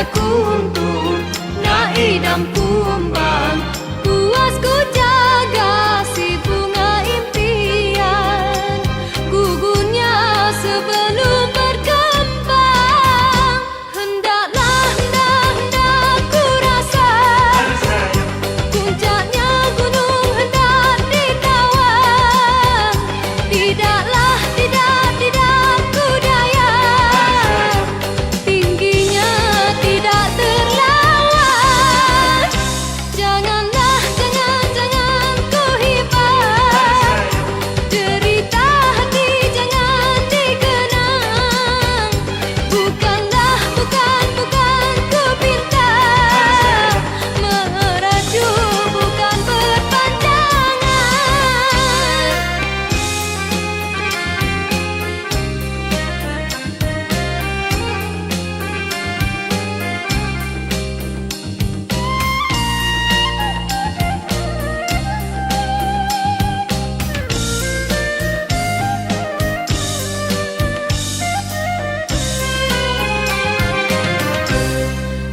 Kuntur na idam kumbang, puas ku jaga si bunga impian, gugurnya sebelum berkembang. Hendaklah ku rasa puncaknya gunung hendak ditawan. Tidaklah ku daya tingginya tidak terlawan. Janganlah ku hibat derita hati jangan dikenang. Bukan ku pinta merajuk bukan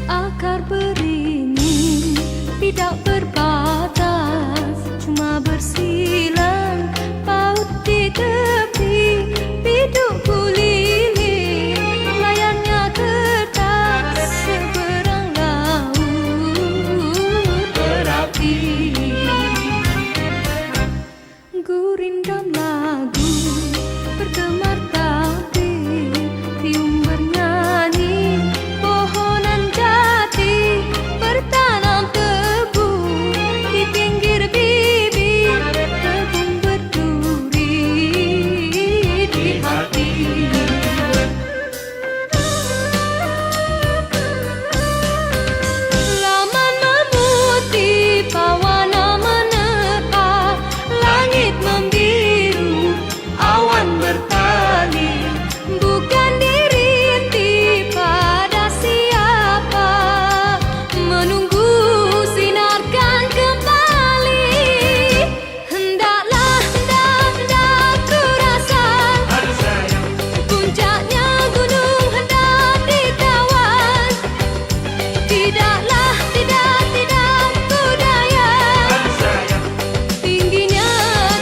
akar beringin tidak berbatas, cuma bersilang paut di tepi biduk kuliling. Layarnya kertas seberang laut berapi. Gurindam lagu bergemar tabir, tiung bernyanyi pohonan jati bertanam tebu di pinggir bibir kebun berduri di hati. Laman memutih pawana menerpa, langit membiru awan bertali. Bukan dirintih pada siapa, menunggu sinarkan kembali. Hendaklah ku rasa puncaknya gunung hendak ditawan. Tidaklah ku daya tingginya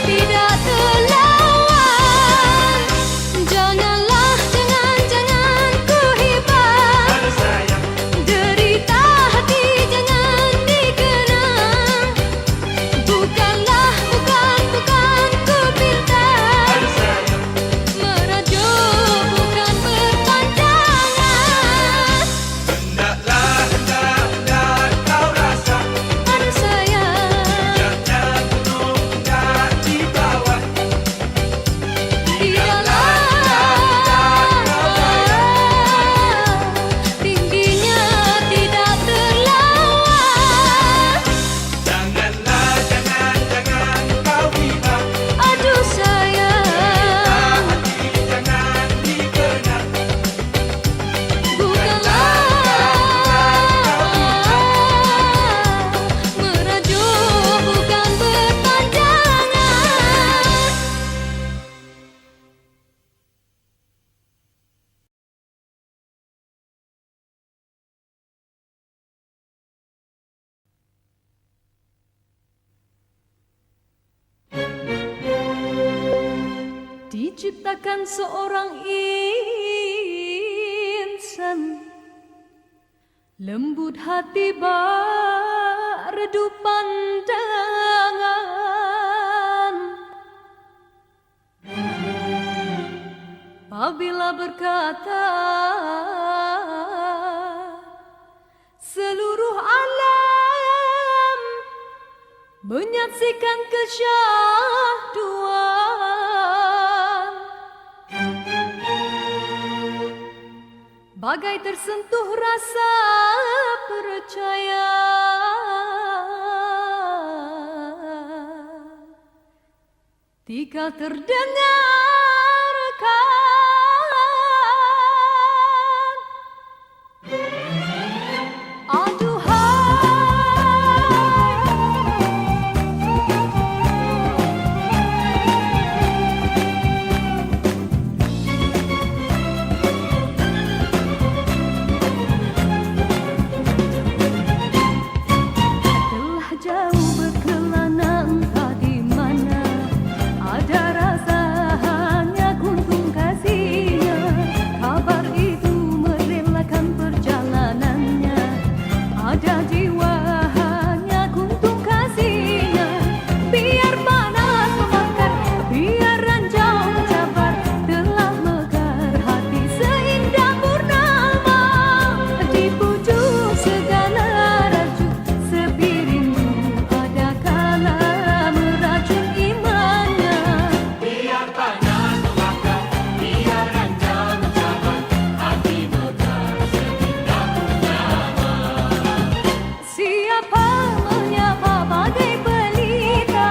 tidak terlawan. Janganlah ku hibat derita hati jangan dikenang. Bukanlah ku pinta merajuk bukan berpanjangan. Hendaklah kau rasa Pada saya puncaknya gunung hendak ditawan. tingginya tidak terlawan. Jangan kau hibat Aduh sayang, hati jangan dikenal. bukanlah merajuk bukan berpanjangan. Diciptakan seorang insan, lembut hati redup pandangan. Apabila berkata seluruh alam menyaksikan kesyahduan, bagai tersentuh rasa percaya. Tika terdengarkan telah jauh berkelana entah di mana ada rasa hanya kuntung kasihnya. Kabar itu merelakan perjalanannya. Ada jiwa hanya kuntung kasihnya. Biar panas membakar, biar ranjau mencabar, telah mekar hati seindah purnama. Di pucuk segala raju sepi rindu, ada kala meracun imannya. Biar panas membakar, biar ranjau mencabar, hati mekar seindah purnama. Siapa menyapa bagai pelita,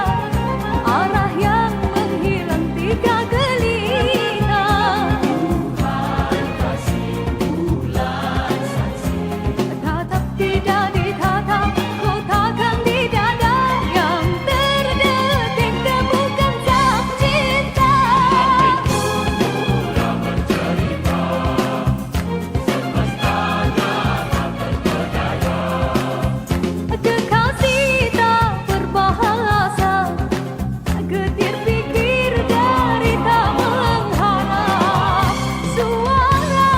arah yang menghilang tiga gelita. Tuhan kasih bulan saksi, Tatap tidak ditatap, kotakan di dada yang terdetik temukan sang cinta. murah bercerita, semestanya tak terpedaya. Kekasih tak berbahasa, getir pikir dari tak mengharap suara.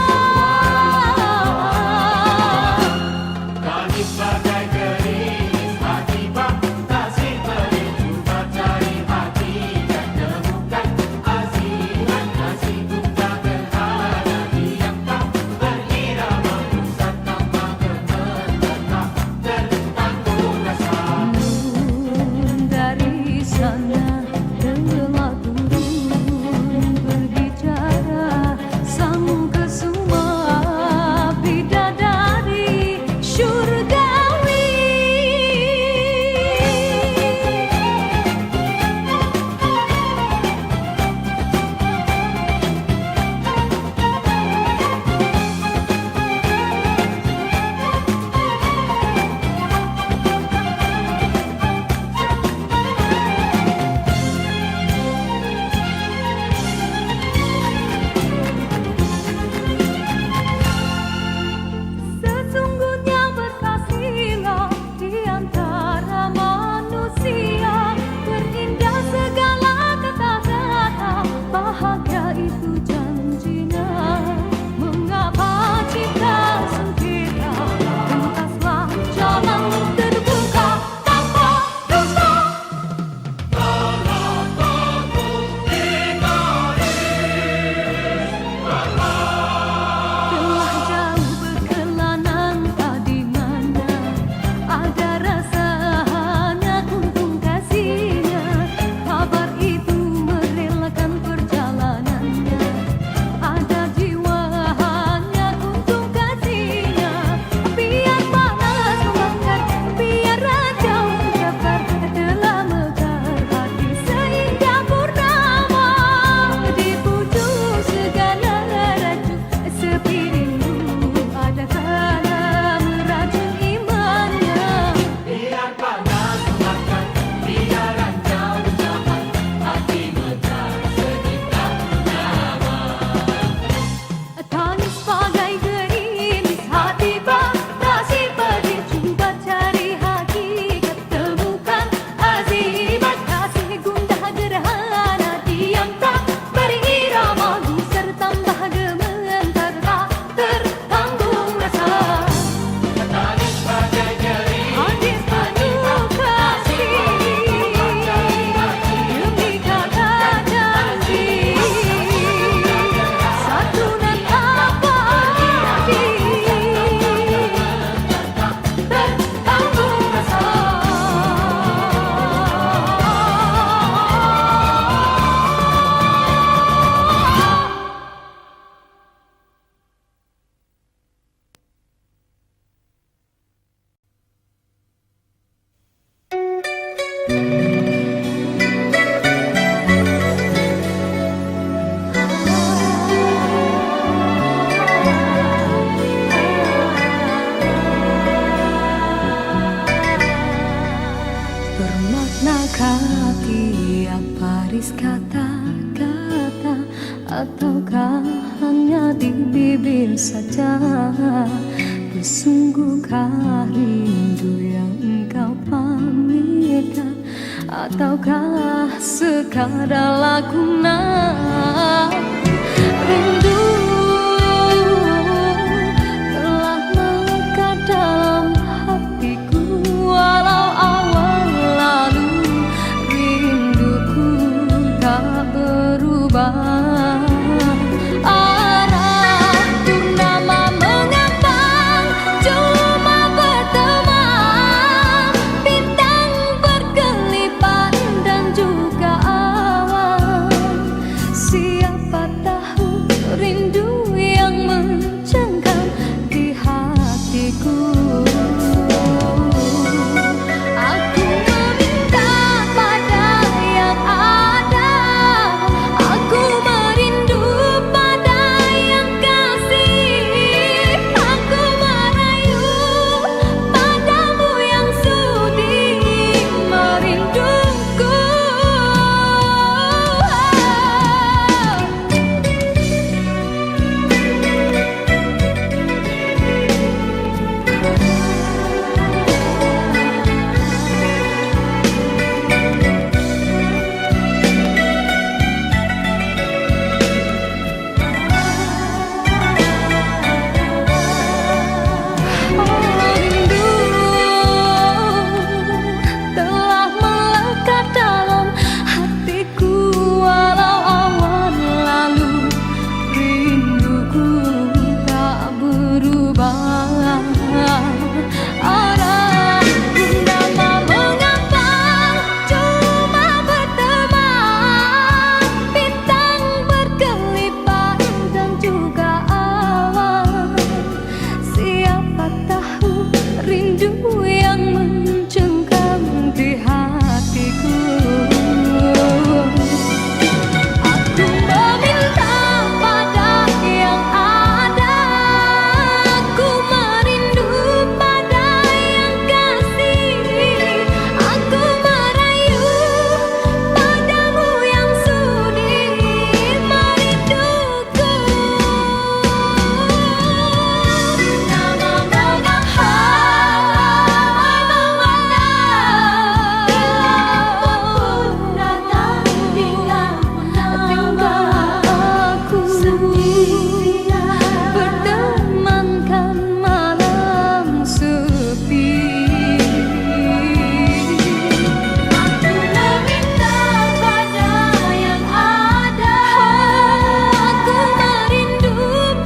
Tangis bagai gerimis hati fantasi berjumpa cari hati dan temukan aziman kasih gundah gerhana diam tak berirama pusat tanpa gemetar tak tertanggung rasa. Dari sana telah turun berbicara sang kesuma bidadari syurgawi. Sesungguhnya berkasihlah di antara manusia, terindah segala kata-kata, bahagia itu janjinya. Mengapa cinta sengketa, entaslah jalan terbuka tanpa dusta. Telah jauh berkelana entah di mana ada rasa hanya kuntung kasihnya. Kabar itu merelakan perjalanannya. Ada jiwa hanya kuntung kasihnya. Biar panas membakar, biar ranjau mencabar, telah mekar hati seindah purnama. Di pucuk segala raju sepi rindu, ada kala meracun imannya. Biar panas membakar, biar ranjau mencabar, hati mekar seindah purnama. Tangis bagai gerimis hati fantasi berjumpa cari hakikat, temukan azimat kasih gundah gerhana diam tak berirama, gusar tambah gemetar tak tertanggung rasa. Tangis bagai gerimis Hadis penuh kasih demi kata janji, santunan abadi tertanggung rasa. Bermakna tiap baris kata-kata, ataukah hanya di bibir saja? Sesungguhkah rindu yang engkau pamerkan, ataukah sekadar lakonan? Rindu telah melekat dalam hatiku, walau awal lalu rinduku tak berubah. Arah purnama mengambang, cuma berteman, bintang berkelipan dan juga awan. Siapa tahu rindu yang mencengkam di hatiku. Aku meminta pada yang ada, aku merindu pada yang kasih, aku merayu padamu yang sudi merinduku. Rindu telah melekat dalam hatiku, walau awan lalu rinduku tak berubah. Arah purnama mengambang, cuma berteman, bintang berkelipan dan juga awan. Siapa tahu rindu yang mencengkam di hatiku. Aku meminta pada yang ada, aku merindu pada yang kasih, aku merayu padamu yang sudi merinduku. Nama aku sendirian bertemankan malam sepi. Aku meminta pada yang ada, aku merindu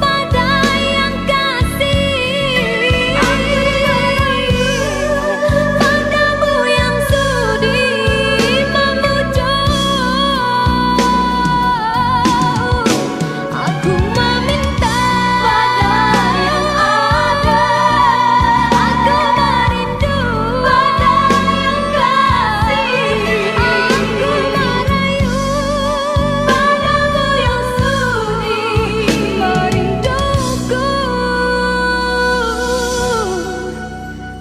pada yang kasih, aku merayu padamu yang sudi memujuk. Aku meminta pada yang ada, aku merindu pada yang kasih, aku merayu padamu yang sudi merinduku.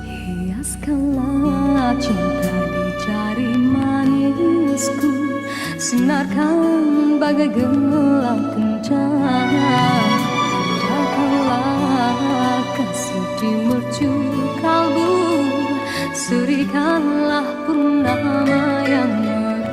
Hiaskanlah cinta di jari manisku, sinarkan bagai gelang kencana. Jagalah kasih di mercu kalbu, serikanlah purnama yang merindu.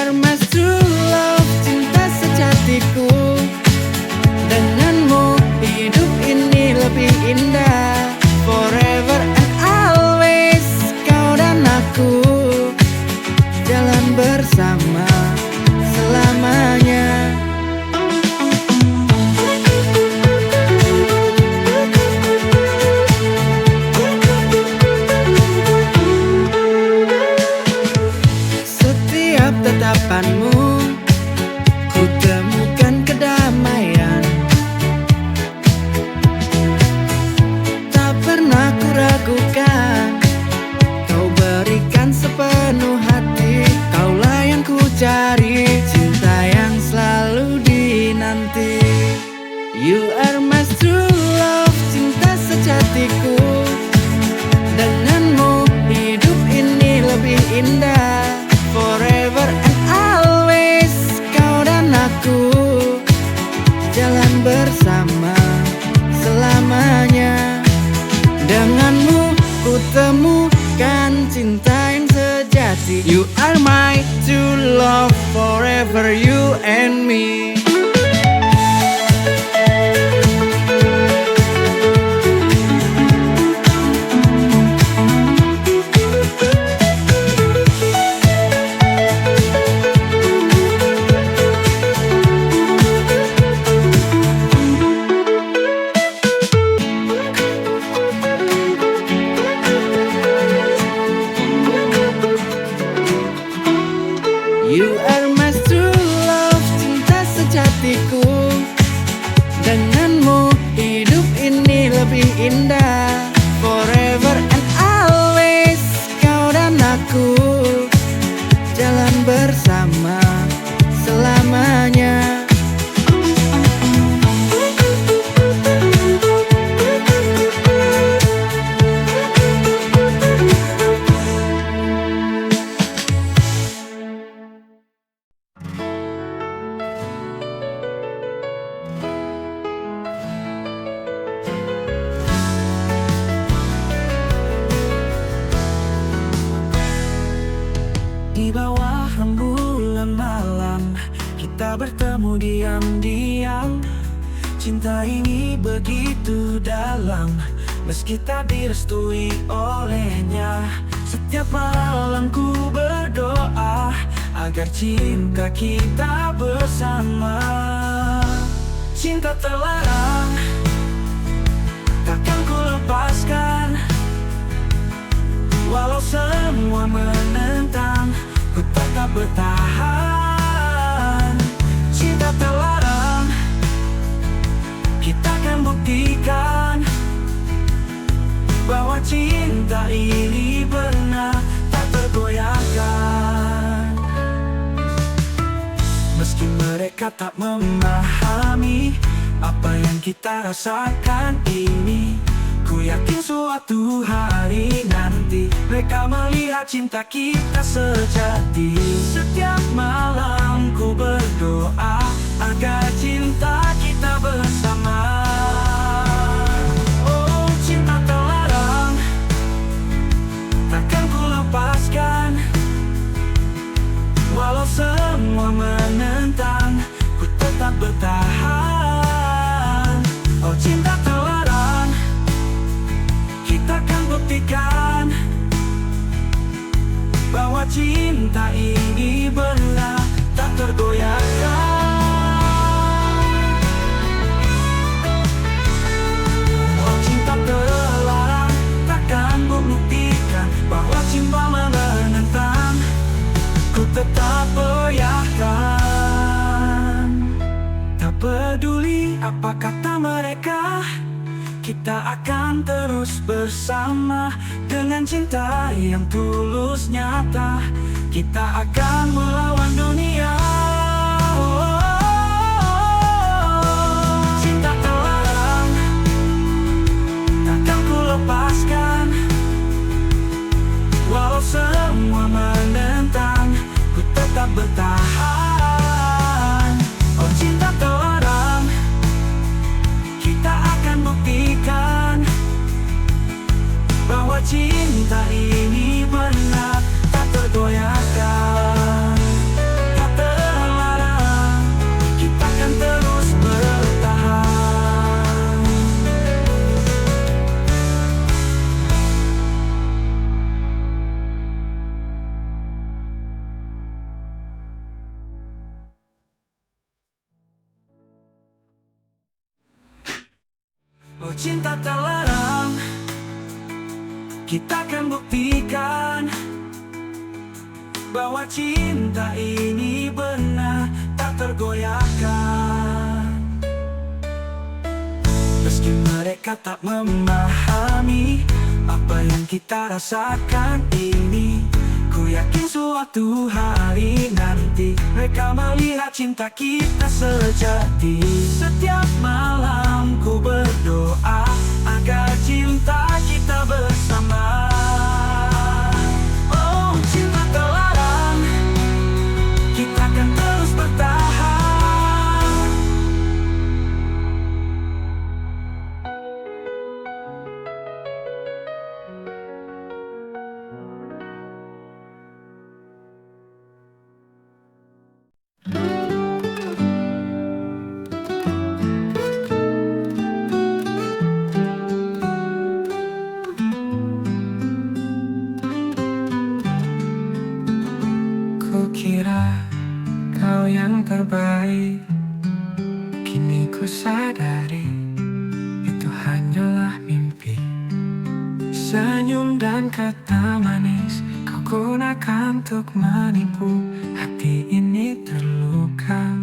are my true love, cinta sejatiku. Denganmu hidup ini lebih indah. Forever and always, kau dan aku jalan bersama selamanya. Setiap tatapanmu ku temukan kedamaian. Tak pernah ku ragukan, kau berikan sepenuh hati. Kaulah yang ku cari, cinta yang selalu dinanti. You are my true love, cinta sejatiku. Denganmu hidup ini lebih indah. Forever and always, kau dan aku jalan bersama selamanya. Denganmu ku temukan cinta yang sejati. You are my true love, forever you and me. You are my true love, cinta sejatiku. Denganmu hidup ini lebih indah. Forever and always, kau dan aku jalan bersama selamanya. Di bawah rembulan malam, kita bertemu diam-diam. Cinta ini begitu dalam, meski tak direstui olehnya. Setiap malam ku berdoa agar cinta kita bersama. Cinta terlarang, takkan ku lepaskan. Walau semua menentang, ku tetap bertahan. Cinta terlarang, kita akan buktikan bahwa cinta ini benar, tak tergoyahkan. Meski mereka tak memahami apa yang kita rasakan ini, ku yakin suatu hari nanti mereka melihat cinta kita sejati. Setiap malam ku berdoa agar cinta kita bersama. Oh, cinta terlarang, takkan ku lepaskan. Walau semua menentang, ku tetap bertahan. Oh, cinta terlarang, kita akan buktikan bahwa cinta ini benar, tak tergoyahkan. Oh, cinta terlarang, takkan membuktikan bahwa cinta menentang, ku tetap goyahkan. Tak peduli apa kata mereka, kita akan terus bersama. Dengan cinta yang tulus nyata, kita akan melawan dunia. Cinta terlarang, takkan ku lepaskan. Walau semua menentang, ku tetap bertahan. Oh, cinta terlarang, kita akan buktikan bahwa cinta ini benar, tak tergoyahkan. Tak Oh cinta terlarang, kita akan buktikan bahwa cinta ini benar tak tergoyahkan. Meski mereka tak memahami apa yang kita rasakan ini, ku yakin suatu hari nanti mereka melihat cinta kita sejati. Setiap malam ku berdoa agar cinta kita bersama. Oh cinta terlarang, kita akan terus bertahan. Kukira kau yang terbaik, kini ku sadari itu hanyalah mimpi. Senyum dan kata manis kau gunakan untuk menipu hati ini terluka.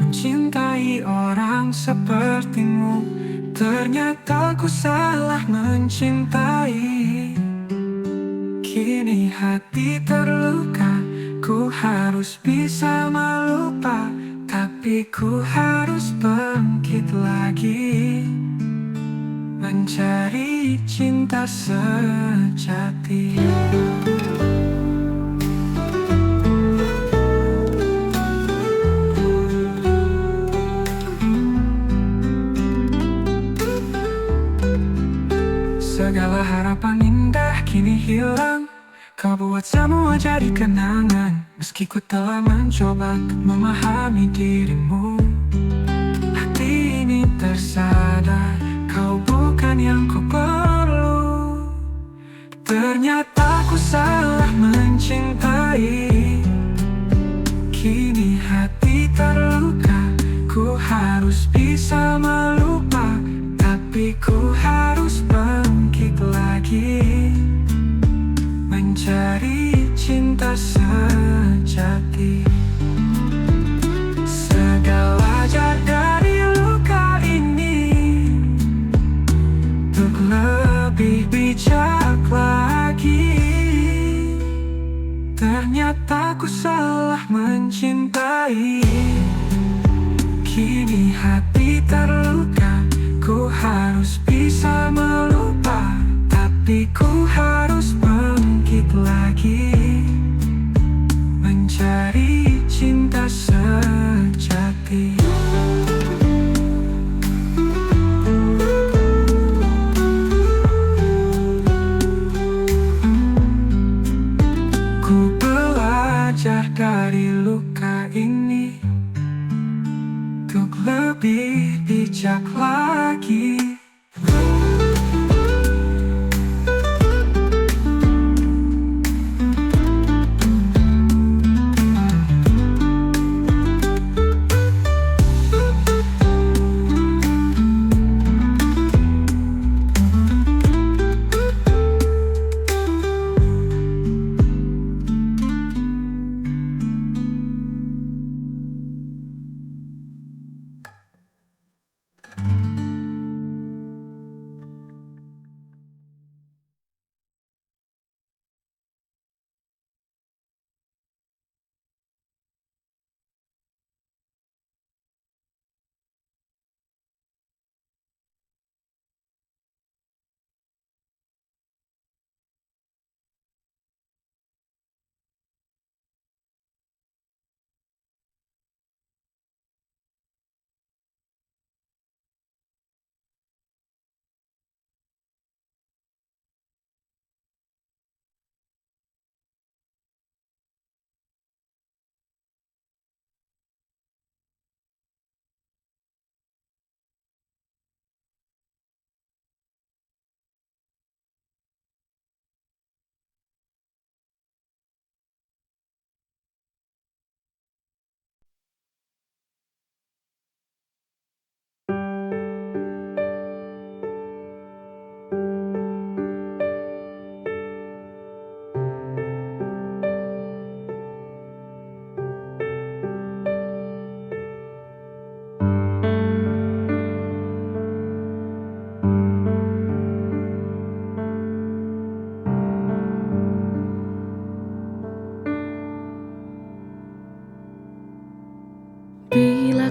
Mencintai orang sepertimu, ternyata ku salah mencintai. Kini hati terluka, ku harus bisa melupa, tapi ku harus bangkit lagi, mencari cinta sejati. Segala harapan indah kini hilang, kau buat semua jadi kenangan. Meski ku telah mencoba untuk memahami dirimu, hati ini tersadar kau bukan yang ku perlu. Ternyata ku salah mencintai. Kini hati terluka, ku harus bisa melupa, tapi ku harus bangkit lagi, mencari cinta sejati. Segala ajar dari luka ini untuk lebih bijak lagi. Ternyata ku salah mencintai. Kini hati terluka, ku harus bisa melupa, tapi ku harus bangkit lagi, mencari cinta sejati. Ku belajar dari luka ini untuk lebih bijak lagi.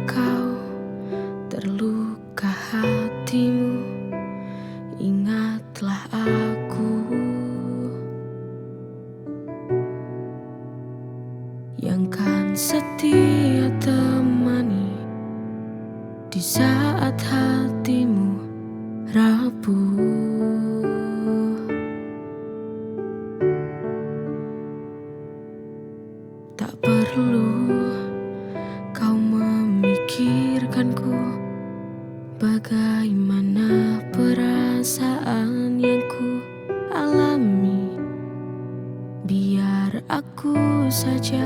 kau terluka hatimu, ingatlah aku yang kan setia temani di saat hatimu rapuh. Tak perlu kau memikirkanku, bagaimana perasaan yang ku alami. Biar aku saja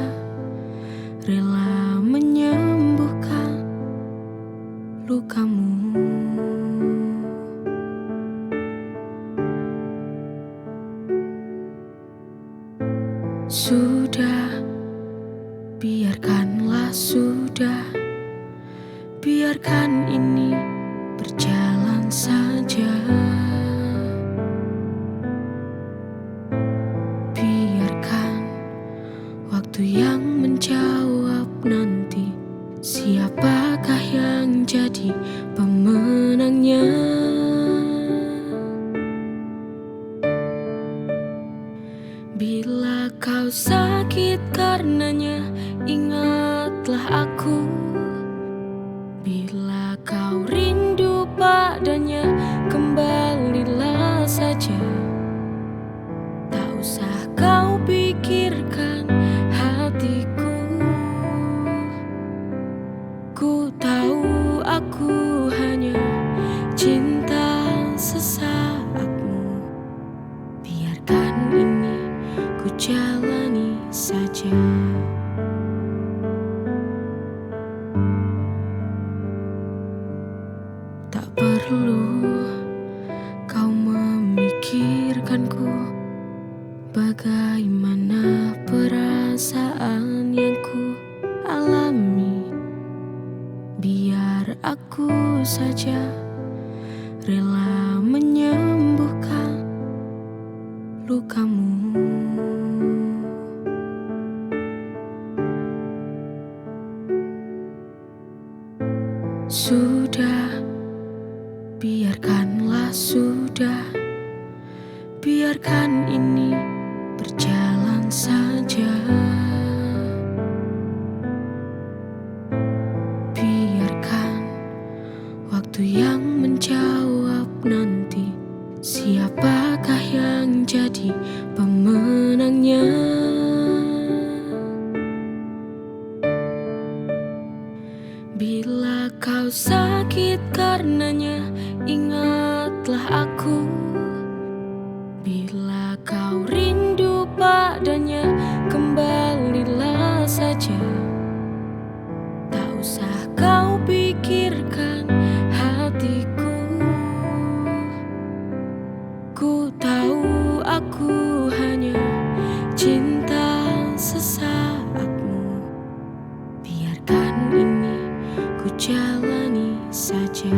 rela menyembuhkan lukamu. Sudah, biarkanlah sudah, biarkan ini berjalan saja. Biarkan waktu yang menjawab nanti siapakah yang jadi pemenangnya. Bila kau sakit karenanya, ingatlah aku. Bila kau rindu padanya, kembalilah saja. Tak usah kau pikirkan hatiku. Ku tahu aku hanya cinta sesaatmu. Biarkan ini ku jalani saja. Tak perlu kau memikirkanku, bagaimana perasaan yang ku alami. Biar aku saja rela menyembuhkan lukamu. Sudah, biarkanlah sudah, biarkan ini berjalan saja. Biarkan waktu yang menjawab nanti siapakah yang jadi pemenangnya. Bila kau sakit karenanya, ingatlah aku. Bila kau rindu padanya, kembalilah saja. Tak usah kau pikirkan hatiku. Ku tahu aku hanya cinta sesaatmu. Biarkan ini ku jalani saja.